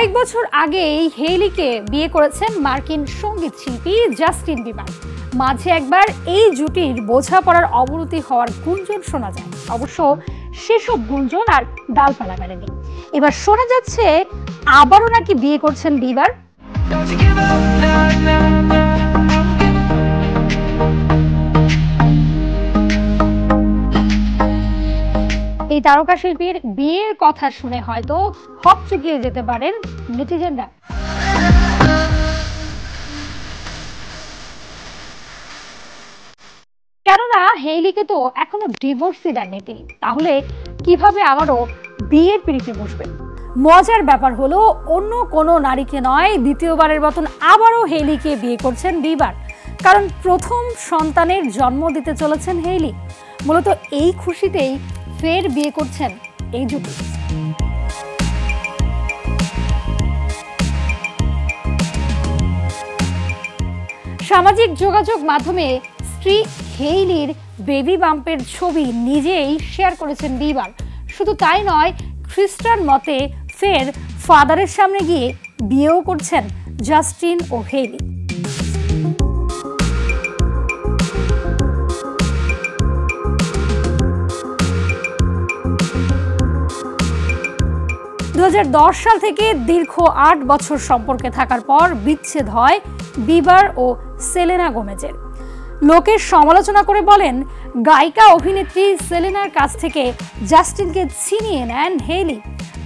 কয়েক বছর আগেই হেইলিকে বিয়ে করেছেন মার্কিন সঙ্গীত শিল্পী জাস্টিন বিবার। মাঝে একবার এই জুটির বোঝাপড়ার অবনতি হওয়ার গুঞ্জন শোনা যায়। অবশ্য সেসব গুঞ্জন আর ডালপালা মেলেনি। এবার শোনা যাচ্ছে আবারও নাকি বিয়ে করছেন বিবার। এই তারকা শিল্পীর বিয়ের কথা শুনে হয়তো হকচকিয়ে যেতে পারেন নেটিজেনরা। কেননা হেইলিকে তো এখনো ডিভোর্সই দেননি তিনি, তাহলে কিভাবে আবারও বিয়ের পিড়িতে বসবেন? মজার ব্যাপার হলো অন্য কোনো নারীকে নয়, দ্বিতীয়বারের মতন আবারও হেইলিকে বিয়ে করছেন বিবার। কারণ প্রথম সন্তানের জন্ম দিতে চলেছেন হেইলি। মূলত এই খুশিতেই ফের বিয়ে করছেন এই জুটি। সামাজিক যোগাযোগ মাধ্যমে স্ত্রী হেইলির বেবি বাম্পের ছবি নিজেই শেয়ার করেছেন বিবার। শুধু তাই নয়, খ্রিস্টান মতে ফের ফাদারের সামনে গিয়ে বিয়েও করছেন জাস্টিন ও হেইলি। সাল থেকে দীর্ঘ 8 বছর সম্পর্কে থাকার পর বিচ্ছেদ হয় বিবার ও সেলেনা গোমেজের। লোকের সমালোচনা করে বলেন, গায়িকা অভিনেত্রী সেলেনার কাছ থেকে জাস্টিনকে ছিনিয়ে নেন হেইলি।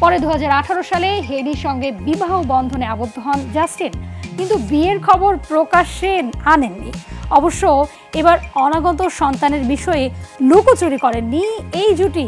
পরে 2018 সালে হেইলির সঙ্গে বিবাহ বন্ধনে আবদ্ধ হন জাস্টিন, কিন্তু বিয়ের খবর প্রকাশ্যে আনেননি। অবশ্য এবার অনাগত সন্তানের বিষয়ে লুকোচুরি করেননি এই জুটি।